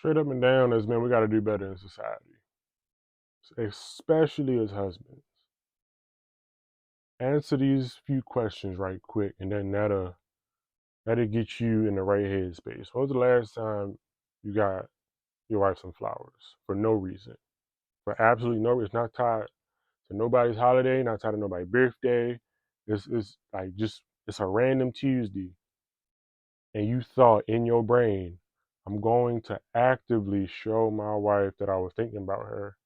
Straight up and down, as men, we got to do better in society, especially as husbands. Answer these few questions right quick, and then that'll get you in the right headspace. When was the last time you got your wife some flowers for no reason? For absolutely no reason. It's not tied to nobody's holiday, not tied to nobody's birthday. It's like just it's a random Tuesday, and you thought in your brain, I'm going to actively show my wife that I was thinking about her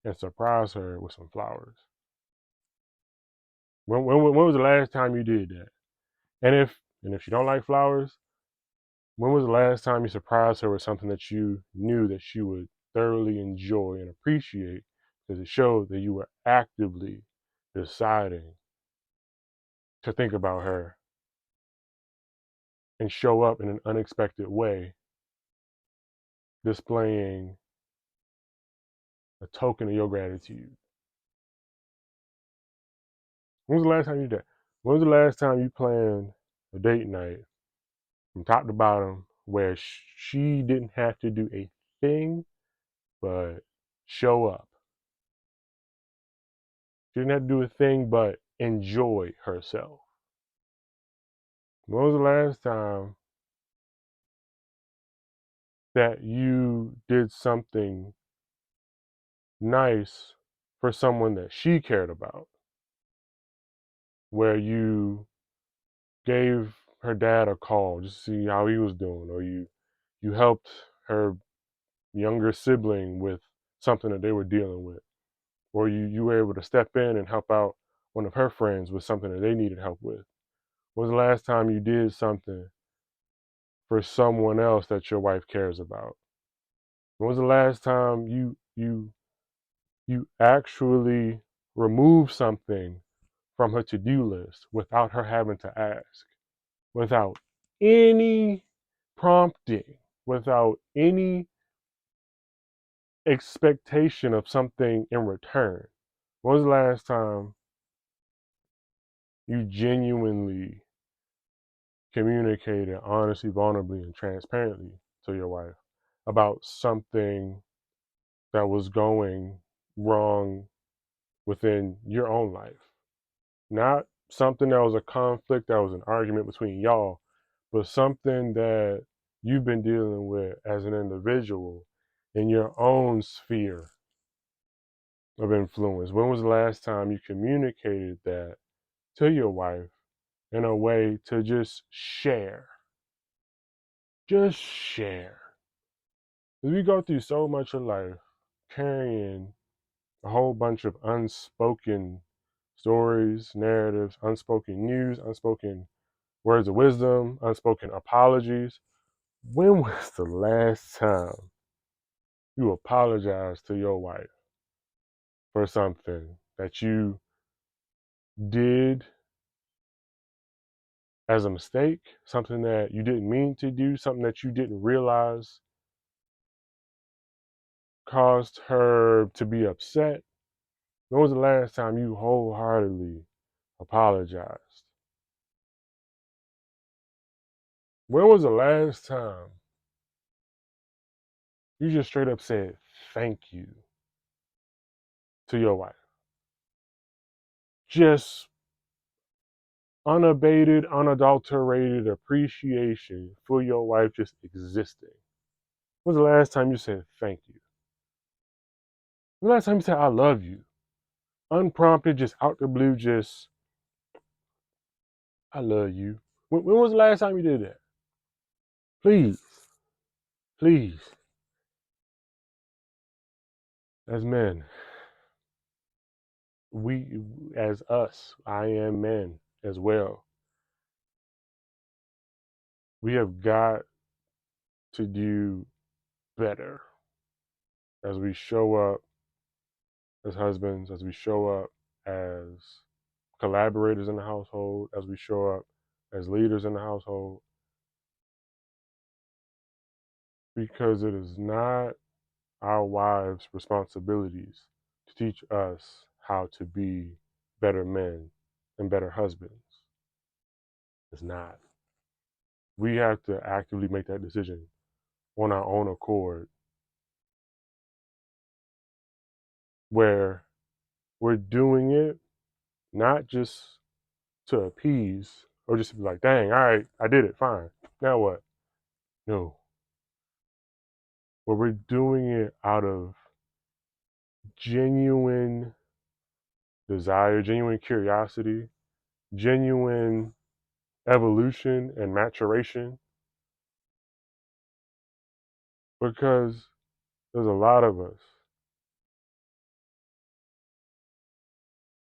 and surprise her with some flowers. When was the last time you did that? And if she don't like flowers, when was the last time you surprised her with something that you knew that she would thoroughly enjoy and appreciate because it showed that you were actively deciding to think about her and show up in an unexpected way, displaying a token of your gratitude? When was the last time you did that? When was the last time you planned a date night from top to bottom where she didn't have to do a thing but show up? She didn't have to do a thing but enjoy herself. When was the last time that you did something nice for someone that she cared about? Where you gave her dad a call just to see how he was doing, or you helped her younger sibling with something that they were dealing with, or you were able to step in and help out one of her friends with something that they needed help with. When was the last time you did something for someone else that your wife cares about? When was the last time you actually removed something from her to-do list without her having to ask, without any prompting, without any expectation of something in return? When was the last time you genuinely communicated honestly, vulnerably, and transparently to your wife about something that was going wrong within your own life? Not something that was a conflict, that was an argument between y'all, but something that you've been dealing with as an individual in your own sphere of influence. When was the last time you communicated that to your wife in a way to just share? Just share. Because we go through so much of life carrying a whole bunch of unspoken stories, narratives, unspoken news, unspoken words of wisdom, unspoken apologies. When was the last time you apologized to your wife for something that you did as a mistake, something that you didn't mean to do, something that you didn't realize caused her to be upset? When was the last time you wholeheartedly apologized? When was the last time you just straight up said thank you to your wife? Just unabated, unadulterated appreciation for your wife just existing. When was the last time you said thank you? When was the last time you said I love you? Unprompted, just out the blue, just I love you. When was the last time you did that? Please, please, as men, we, as us, I am men as well, we have got to do better as we show up as husbands, as we show up as collaborators in the household, as we show up as leaders in the household, because it is not our wives' responsibilities to teach us how to be better men and better husbands. It's not. We have to actively make that decision on our own accord, where we're doing it not just to appease or just to be like, dang, all right, I did it, fine. Now what? No. But we're doing it out of genuine desire, genuine curiosity, genuine evolution and maturation, because there's a lot of us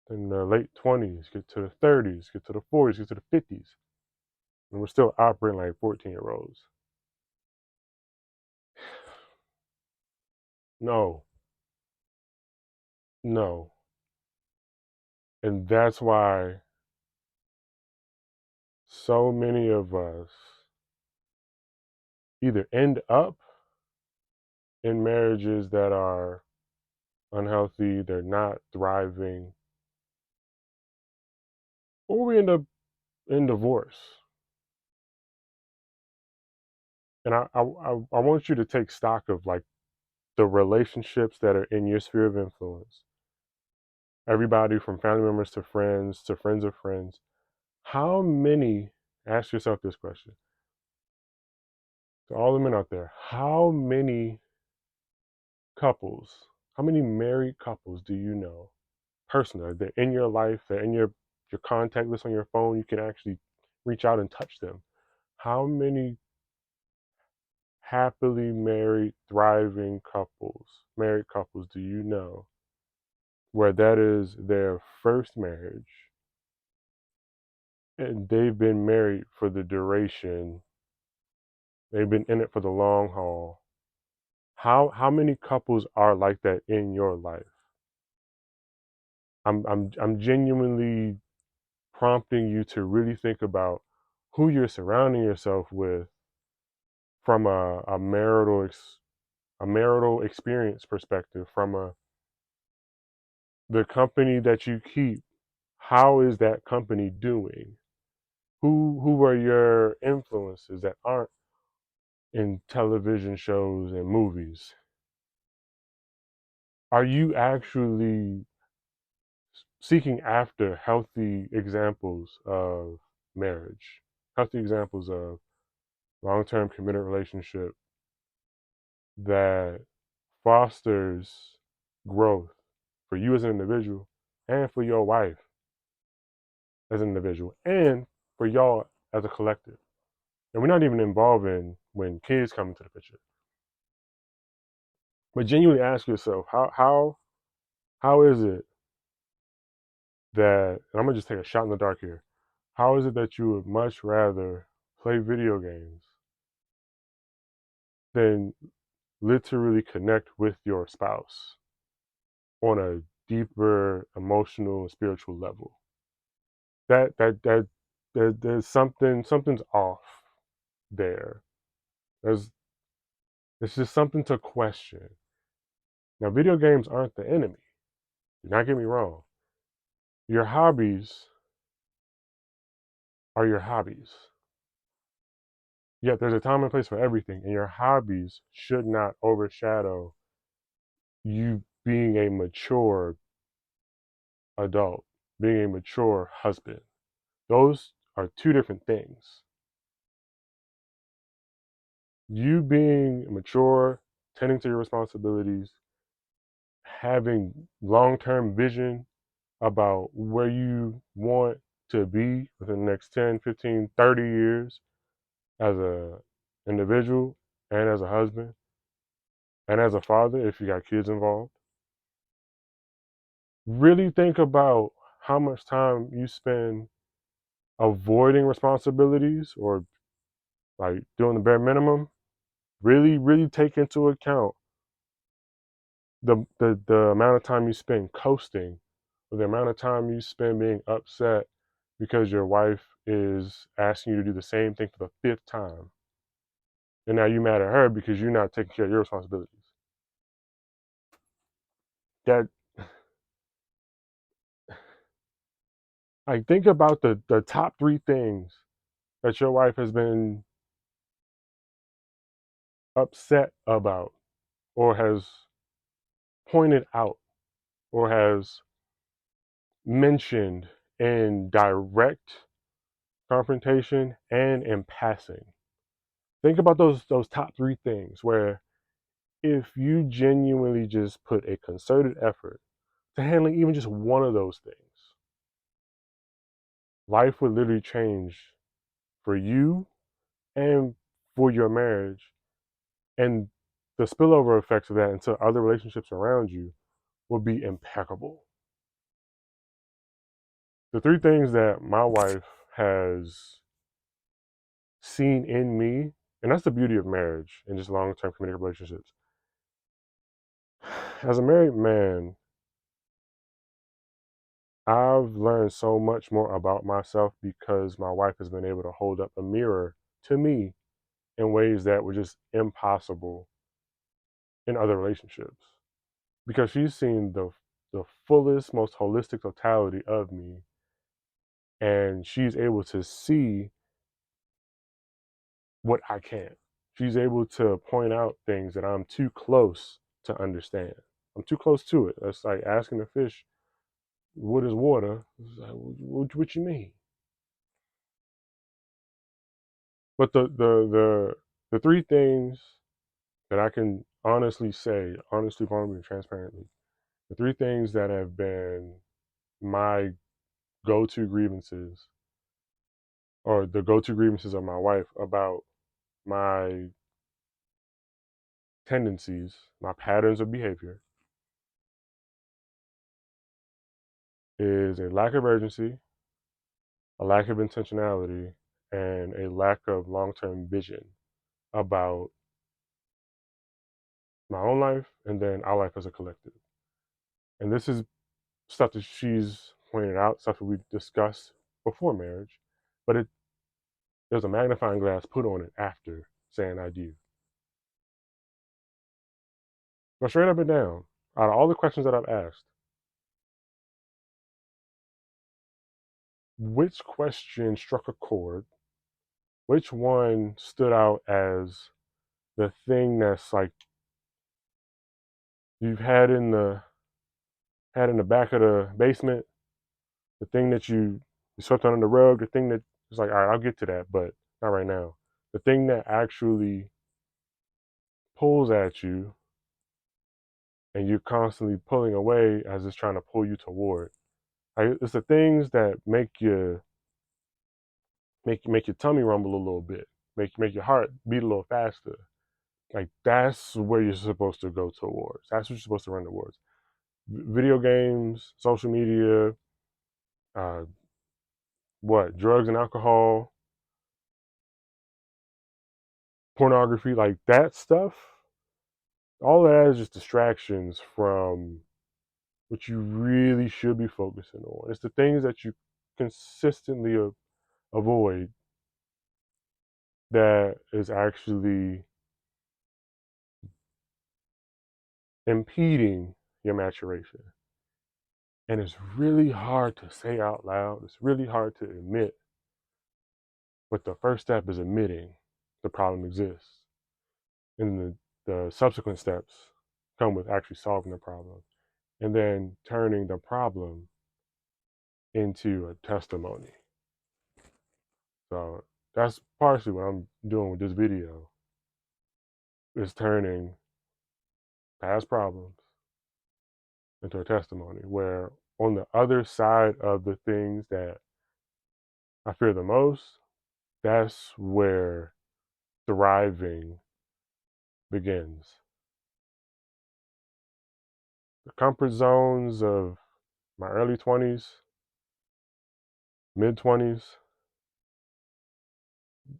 in the late 20s, get to the 30s, get to the 40s, get to the 50s, and we're still operating like 14-year-olds. No, no. And that's why so many of us either end up in marriages that are unhealthy, they're not thriving, or we end up in divorce. And I want you to take stock of like the relationships that are in your sphere of influence. Everybody from family members to friends of friends. How many, ask yourself this question, to all the men out there, how many couples, how many married couples do you know personally? They're in your life, they're in your contact list on your phone, you can actually reach out and touch them. How many happily married, thriving couples, married couples do you know where that is their first marriage and they've been married for the duration, they've been in it for the long haul? How many couples are like that in your life? I'm genuinely prompting you to really think about who you're surrounding yourself with from a marital experience perspective, from the company that you keep. How is that company doing? Who are your influences that aren't in television shows and movies? Are you actually seeking after healthy examples of marriage, healthy examples of long-term committed relationship that fosters growth for you as an individual and for your wife as an individual and for y'all as a collective? And we're not even involving when kids come into the picture. But genuinely ask yourself, how is it that, and I'm gonna just take a shot in the dark here, how is it that you would much rather play video games than literally connect with your spouse on a deeper emotional and spiritual level? There's something's off there. There's It's just something to question. Now, video games aren't the enemy. Do not get me wrong. Your hobbies are your hobbies. Yet there's a time and place for everything, and your hobbies should not overshadow you being a mature adult, being a mature husband. Those are two different things. You being mature, tending to your responsibilities, having long term vision about where you want to be within the next 10, 15, 30 years as a individual and as a husband and as a father if you got kids involved. Really think about how much time you spend avoiding responsibilities or like doing the bare minimum. Really take into account the amount of time you spend coasting or the amount of time you spend being upset because your wife is asking you to do the same thing for the fifth time. And now you mad at her because you're not taking care of your responsibilities. That, like, think about the top three things that your wife has been upset about, or has pointed out, or has mentioned in direct confrontation and in passing. Think about those top three things where if you genuinely just put a concerted effort to handling even just one of those things, life would literally change for you and for your marriage. And the spillover effects of that into other relationships around you will be impeccable. The three things that my wife has seen in me, and that's the beauty of marriage and just long term committed relationships. As a married man, I've learned so much more about myself because my wife has been able to hold up a mirror to me in ways that were just impossible in other relationships. Because she's seen the fullest, most holistic totality of me, and she's able to see what I can't. She's able to point out things that I'm too close to understand. I'm too close to it. That's like asking a fish, "What is water?" It's like, what you mean? But the three things that I can honestly say, honestly, vulnerably, and transparently, the three things that have been my go-to grievances, or the go-to grievances of my wife about my tendencies, my patterns of behavior, is a lack of urgency, a lack of intentionality, and a lack of long-term vision about my own life and then our life as a collective. And this is stuff that she's pointed out, stuff that we discussed before marriage, but there's a magnifying glass put on it after saying I do. But straight up and down, out of all the questions that I've asked, which question struck a chord? Which one stood out as the thing that's like you've had in the back of the basement, the thing that you swept under the rug, the thing that is like, all right, I'll get to that, but not right now. The thing that actually pulls at you and you're constantly pulling away as it's trying to pull you toward. Like, it's the things that make your tummy rumble a little bit, make your heart beat a little faster. Like that's where you're supposed to go towards. That's what you're supposed to run towards. Video games, social media, uh, what drugs and alcohol, pornography, like that stuff. All that is just distractions from what you really should be focusing on. It's the things that you consistently avoid that is actually impeding your maturation. And it's really hard to say out loud. It's really hard to admit. But the first step is admitting the problem exists. And the subsequent steps come with actually solving the problem and then turning the problem into a testimony. So that's partially what I'm doing with this video, is turning past problems into a testimony where on the other side of the things that I fear the most, that's where thriving begins. The comfort zones of my early 20s, mid 20s,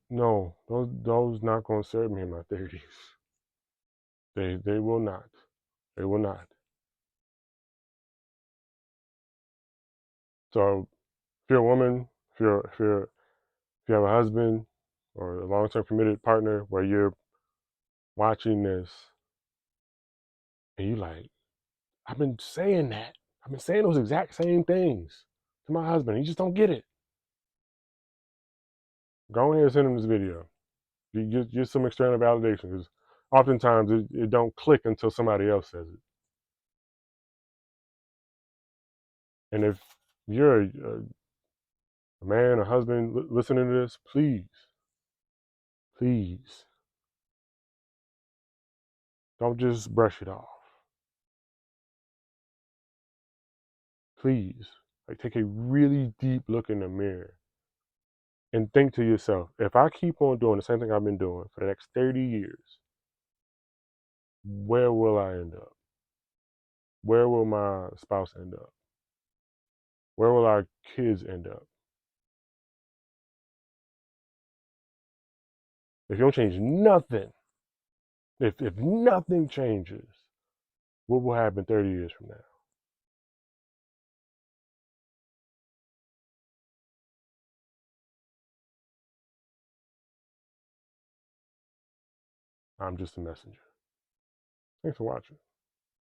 no, those not going to serve me in my 30s. They will not. They will not. So if you're a woman, if you have a husband or a long-term committed partner where you're watching this and you like, I've been saying that. I've been saying those exact same things to my husband. He just don't get it. Go ahead and send him this video. You get some external validation. Because oftentimes it don't click until somebody else says it. And if you're a man, a husband listening to this, please, please don't just brush it off. Please, like, take a really deep look in the mirror and think to yourself, if I keep on doing the same thing I've been doing for the next 30 years, where will I end up? Where will my spouse end up? Where will our kids end up? If you don't change nothing, if nothing changes, what will happen 30 years from now? I'm just a messenger. Thanks for watching.